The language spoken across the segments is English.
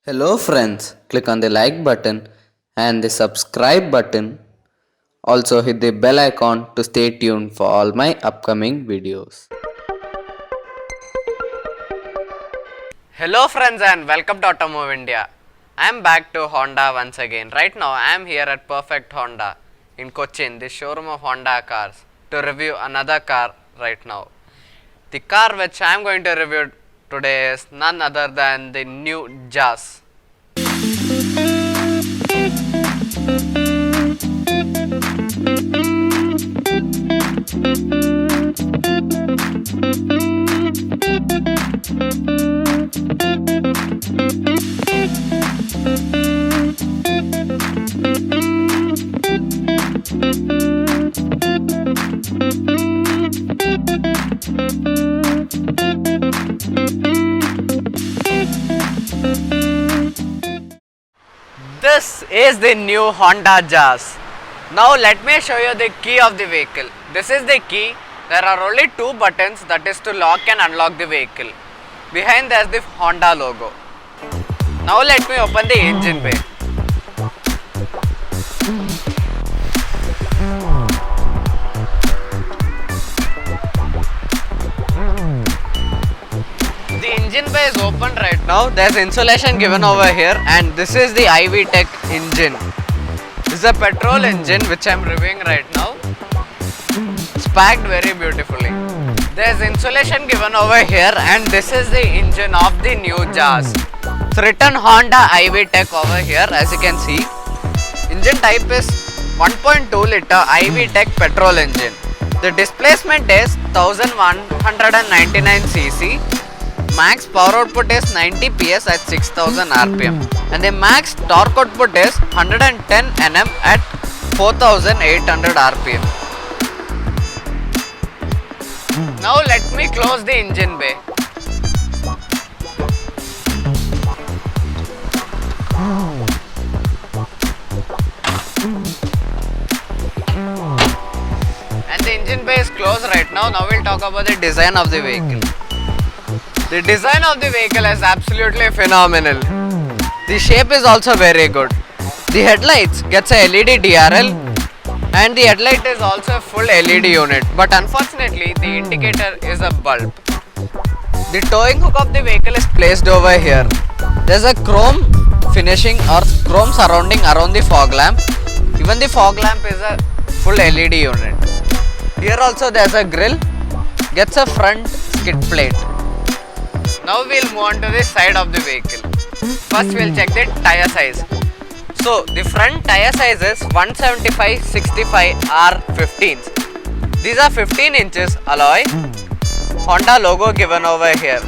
Hello friends, click on the like button and the subscribe button. Also hit the bell icon to stay tuned for all my upcoming videos. Hello friends and welcome to Automove India. I am back to Honda once again. Right now I am here at Perfect Honda in Cochin, the showroom of Honda cars, to review another car right now. The car which I am going to review today is none other than the new Jazz. This is the new Honda Jazz. Now let me show you the key of the vehicle. This is the key. There are only two buttons, that is to lock and unlock the vehicle. Behind there is the Honda logo. Now let me open the engine bay. The engine bay is open right now. There is insulation given over here, and this is the IV Tech engine. This is a petrol engine which I am reviewing right now. It's packed very beautifully. There is insulation given over here, and this is the engine of the new Jazz. It's written Honda IV Tech over here, as you can see. Engine type is 1.2 liter IV Tech petrol engine. The displacement is 1199 cc. Max power output is 90 PS at 6000 RPM, and the max torque output is 110 Nm at 4800 RPM. Now let me close the engine bay. And the engine bay is closed right now. Now we'll talk about the design of the vehicle. The design of the vehicle is absolutely phenomenal. The shape is also very good. The headlights gets a LED DRL, and the headlight is also a full LED unit, but unfortunately the indicator is a bulb. The towing hook of the vehicle is placed over here. There is a chrome finishing or chrome surrounding around the fog lamp. Even the fog lamp is a full LED unit. Here also there is a grill, gets a front skid plate. Now we'll move on to the side of the vehicle. First we'll check the tire size. So the front tire size is 175/65 R15s. These are 15 inches alloy. Honda logo given over here.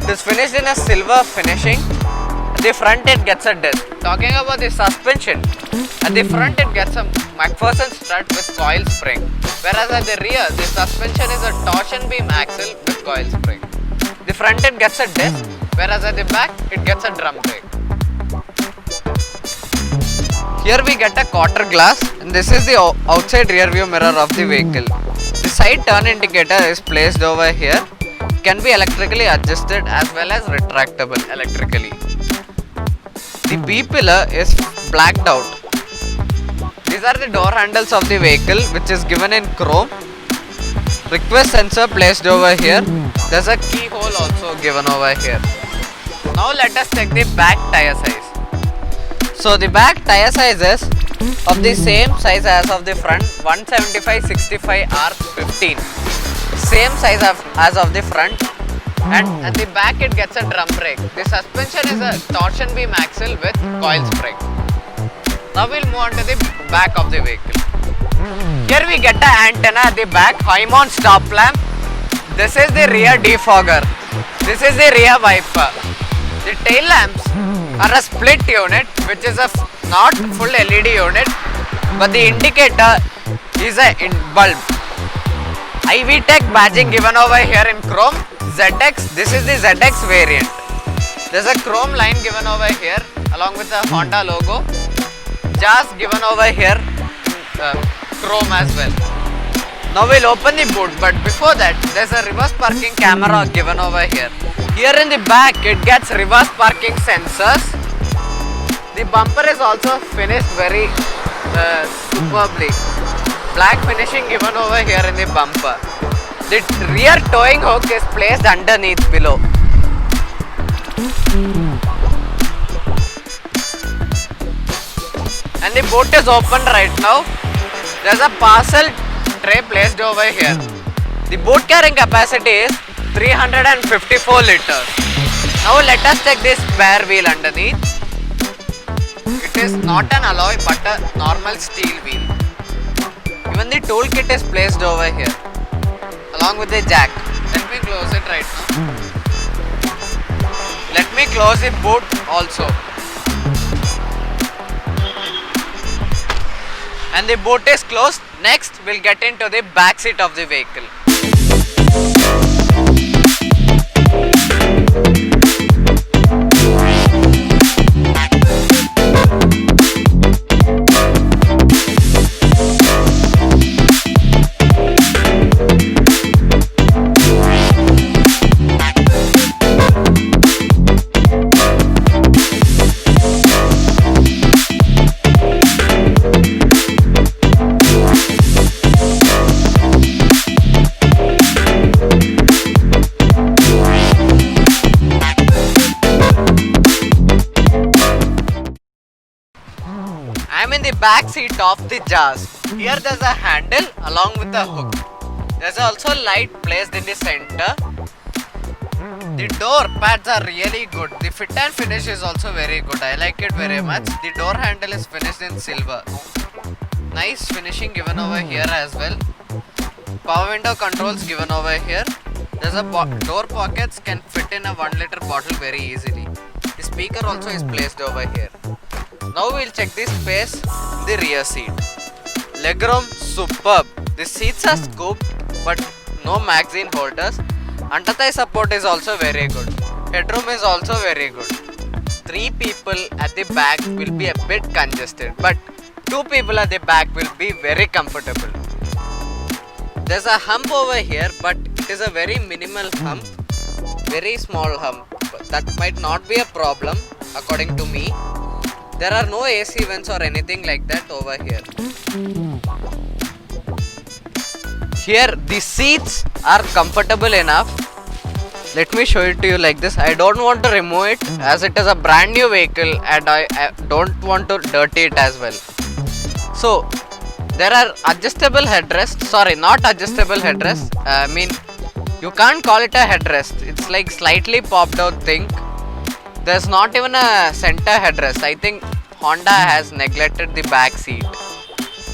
It is finished in a silver finishing. At the front it gets a disc. Talking about the suspension, at the front it gets a McPherson strut with coil spring. Whereas at the rear the suspension is a torsion beam axle with coil spring. The front it gets a disc, whereas at the back it gets a drum brake. Here we get a quarter glass, and this is the outside rear view mirror of the vehicle. The side turn indicator is placed over here. It can be electrically adjusted as well as retractable electrically. The B pillar is blacked out. These are the door handles of the vehicle, which is given in chrome. Request sensor placed over here. There's a keyhole also given over here. Now let us check the back tire size. So the back tire size is of the same size as of the front, 175/65 R15. Same size as of the front, and at the back it gets a drum brake. The suspension is a torsion beam axle with coil spring. Now we'll move on to the back of the vehicle. Here we get an antenna at the back, high-mount stop lamp. This is the rear defogger. This is the rear wiper. The tail lamps are a split unit, which is a not full LED unit, but the indicator is a bulb. IV Tech badging given over here in chrome. ZX, this is the ZX variant. There's a chrome line given over here along with the Honda logo. Jazz given over here, chrome as well. Now we'll open the boot, but before that there's a reverse parking camera given over here. Here in the back it gets reverse parking sensors The bumper is also finished very superbly. Black finishing given over here in the bumper. The rear towing hook is placed underneath below. And the boot is open right now. There's a parcel tray placed over here. The boot carrying capacity is 354 liters. Now let us check this spare wheel underneath. It is not an alloy but a normal steel wheel. Even the toolkit is placed over here along with the jack. Let me close it right now. Let me close the boot also. And the boot is closed. Next we'll get into the back seat of the vehicle. I'm in the back seat of the Jazz. Here there's a handle along with a hook. There's also light placed in the center. The door pads are really good. The fit and finish is also very good. I like it very much. The door handle is finished in silver. Nice finishing given over here as well. Power window controls given over here. There's a door pockets can fit in a 1 liter bottle very easily. The speaker also is placed over here. Now we'll check the space in the rear seat. Legroom superb. The seats are scooped but no magazine holders. Under-thigh support is also very good. Headroom is also very good. 3 people at the back will be a bit congested, but 2 people at the back will be very comfortable. There's a hump over here, but it is a very minimal hump. Very small hump. That might not be a problem according to me. There are no AC vents or anything like that over here. Here the seats are comfortable enough. Let me show it to you like this. I don't want to remove it as it is a brand new vehicle and I don't want to dirty it as well. So there are adjustable headrests. Sorry, not adjustable headrests. You can't call it a headrest. It's like slightly popped out thing. There's not even a center headrest. I think Honda has neglected the back seat.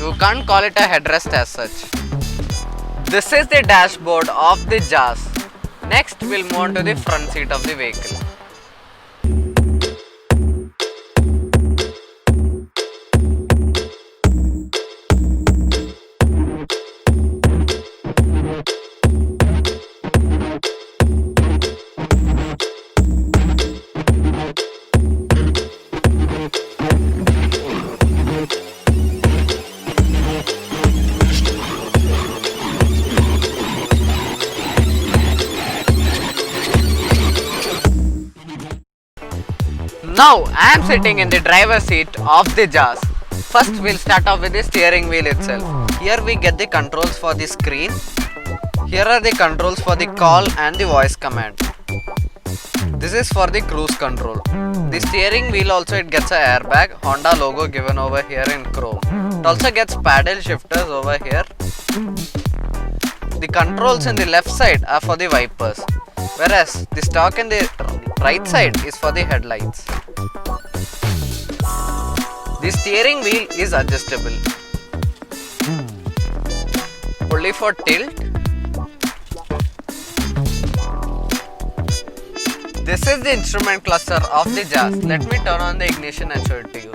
You can't call it a headrest as such. This is the dashboard of the Jazz. Next we'll move on to the front seat of the vehicle. Now I am sitting in the driver's seat of the Jazz. First we'll start off with the steering wheel itself. Here we get the controls for the screen. Here are the controls for the call and the voice command. This is for the cruise control. The steering wheel also it gets a airbag, Honda logo given over here in chrome. It also gets paddle shifters over here. The controls in the left side are for the wipers, whereas the stock in the right side is for the headlights. The steering wheel is adjustable. Only for tilt. This is the instrument cluster of the Jazz. Let me turn on the ignition and show it to you.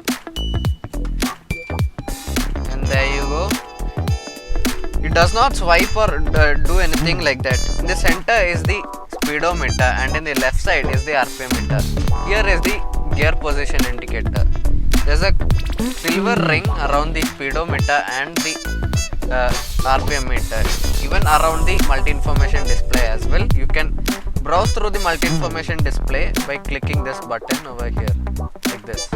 And there you go. It does not swipe or do anything like that. In the center is the speedometer and in the left side is the RPM meter. Here is the gear position indicator. There's a silver ring around the speedometer and the RPM meter. Even around the multi-information display as well. You can browse through the multi-information display by clicking this button over here like this.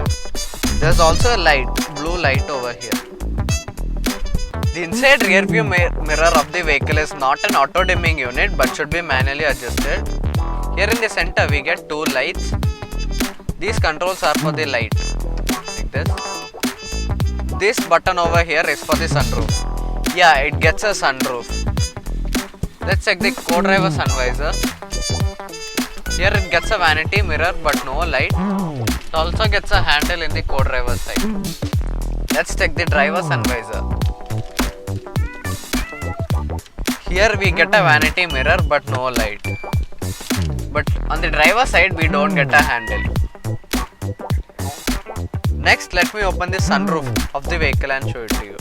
There's also a light, blue light over here. The inside rear view mirror of the vehicle is not an auto dimming unit but should be manually adjusted. Here in the center we get two lights. These controls are for the light, like this. This button over here is for the sunroof. Yeah, it gets a sunroof. Let's check the co-driver sun visor. Here it gets a vanity mirror but no light. It also gets a handle in the co-driver side. Let's check the driver sun visor. Here we get a vanity mirror but no light. But on the driver side we don't get a handle. Next, let me open the sunroof of the vehicle and show it to you.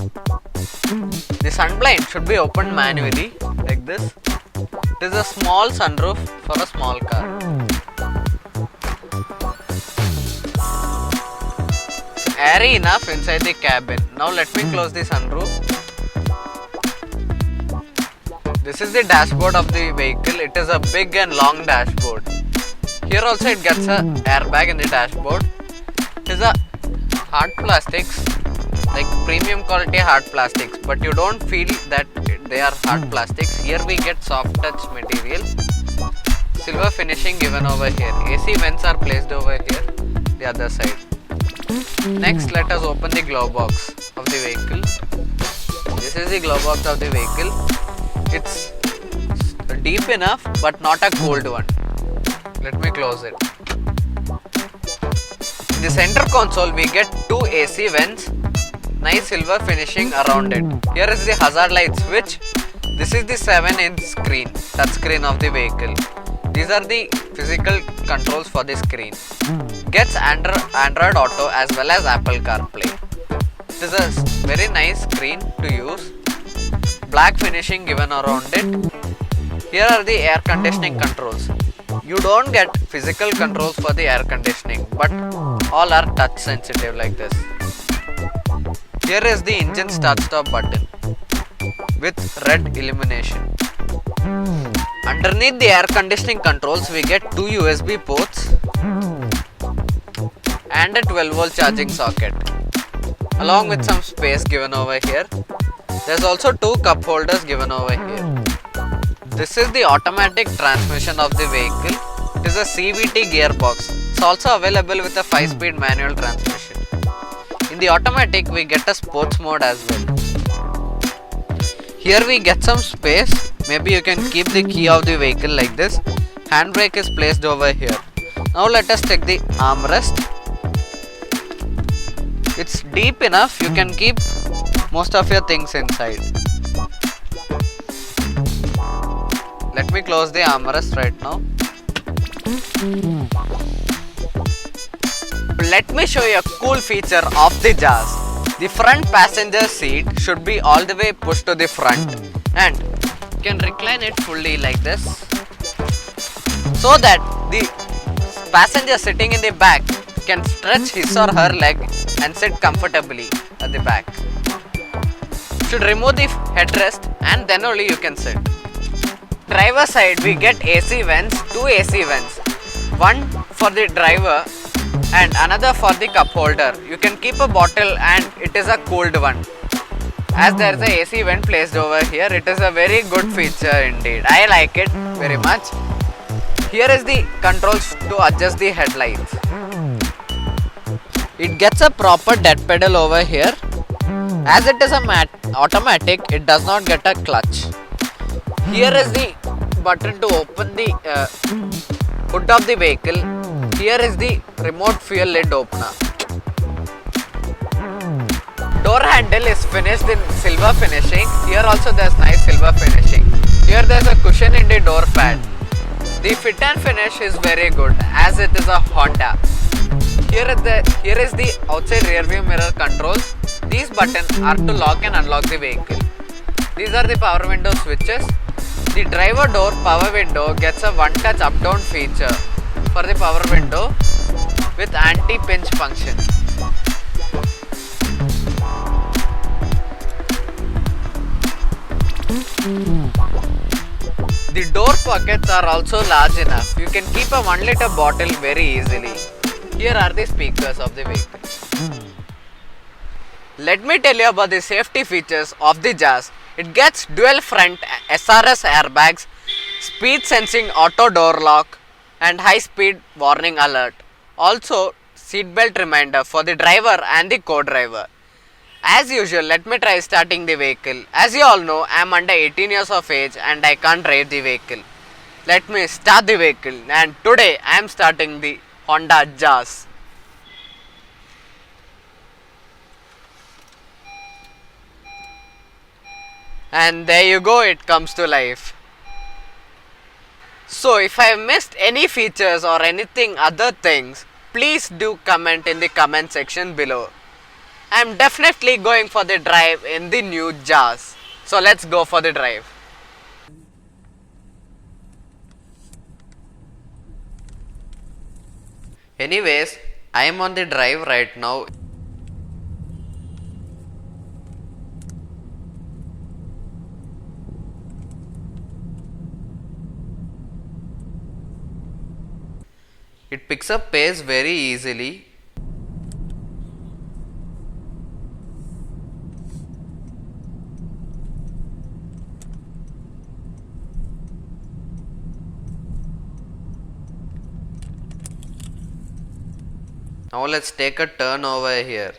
The sun blind should be opened manually like this. It is a small sunroof for a small car. It's airy enough inside the cabin. Now let me close the sunroof. This is the dashboard of the vehicle. It is a big and long dashboard. Here also it gets a airbag in the dashboard. It is a hard plastics, like premium quality hard plastics, but you don't feel that they are hard plastics. Here we get soft touch material, silver finishing given over here. AC vents are placed over here, the other side. Next, let us open the glove box of the vehicle. This is the glove box of the vehicle. It's deep enough but not a cold one. Let me close it. In the center console we get two AC vents, nice silver finishing around it. Here is the hazard light switch. This is the 7-inch screen, touch screen of the vehicle. These are the physical controls for the screen. Gets Android Auto as well as Apple CarPlay. It is a very nice screen to use. Black finishing given around it. Here are the air conditioning controls. You don't get physical controls for the air conditioning, but all are touch sensitive like this. Here is the engine start stop button with red illumination. Underneath the air conditioning controls we get two USB ports and a 12-volt charging socket along with some space given over here. There's also two cup holders given over here. This is the automatic transmission of the vehicle. It is a CVT gearbox. It's also available with a 5-speed manual transmission. In the automatic we get a sports mode as well. Here we get some space. Maybe you can keep the key of the vehicle like this. Handbrake is placed over here. Now let us take the armrest. It's deep enough, you can keep most of your things inside. Let me close the armrest right now. Let me show you a cool feature of the Jazz. The front passenger seat should be all the way pushed to the front and you can recline it fully like this so that the passenger sitting in the back can stretch his or her leg and sit comfortably at the back. Should remove the headrest and then only you can sit. Driver side we get AC vents, two AC vents, one for the driver and another for the cup holder. You can keep a bottle and it is a cooled one. As there is a AC vent placed over here, it is a very good feature indeed. I like it very much. Here is the controls to adjust the headlights. It gets a proper dead pedal over here. As it is a automatic, it does not get a clutch. Here is the button to open the hood of the vehicle. Here is the remote fuel lid opener. Door handle is finished in silver finishing. Here also there is nice silver finishing. Here there is a cushion in the door pad. The fit and finish is very good as it is a Honda. Here is the outside rear view mirror controls. These buttons are to lock and unlock the vehicle. These are the power window switches. The driver door power window gets a one-touch up-down feature for the power window with anti-pinch function. The door pockets are also large enough. You can keep a 1 liter bottle very easily. Here are the speakers of the vehicle. Let me tell you about the safety features of the Jazz. It gets dual front SRS airbags, speed sensing auto door lock and high speed warning alert. Also seatbelt reminder for the driver and the co-driver. As usual, let me try starting the vehicle. As you all know, I am under 18 years of age and I can't drive the vehicle. Let me start the vehicle, and today I am starting the Honda Jazz. And there you go, it comes to life. So if I missed any features or anything other things, please do comment in the comment section below. I am definitely going for the drive in the new Jazz. So let's go for the drive. Anyways, I am on the drive right now. It picks up pace very easily. Now let's take a turn over here.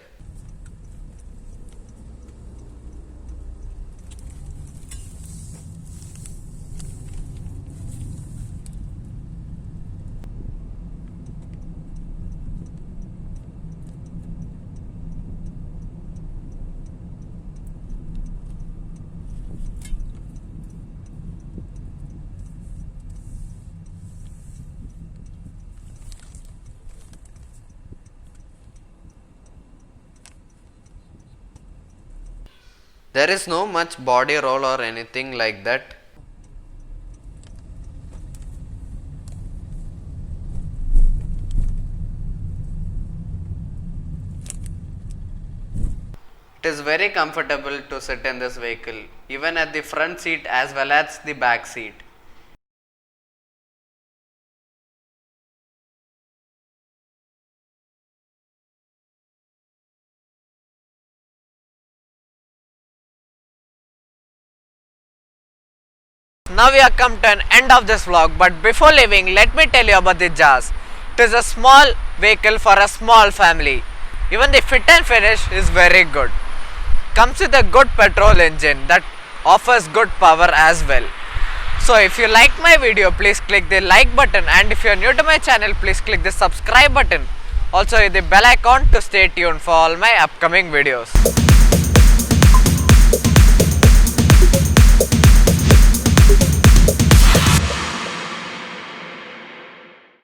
There is no much body roll or anything like that. It is very comfortable to sit in this vehicle, even at the front seat as well as the back seat. Now we have come to an end of this vlog, but before leaving, let me tell you about the Jazz. It is a small vehicle for a small family. Even the fit and finish is very good. Comes with a good petrol engine that offers good power as well. So if you like my video, please click the like button, and if you are new to my channel, please click the subscribe button. Also hit the bell icon to stay tuned for all my upcoming videos.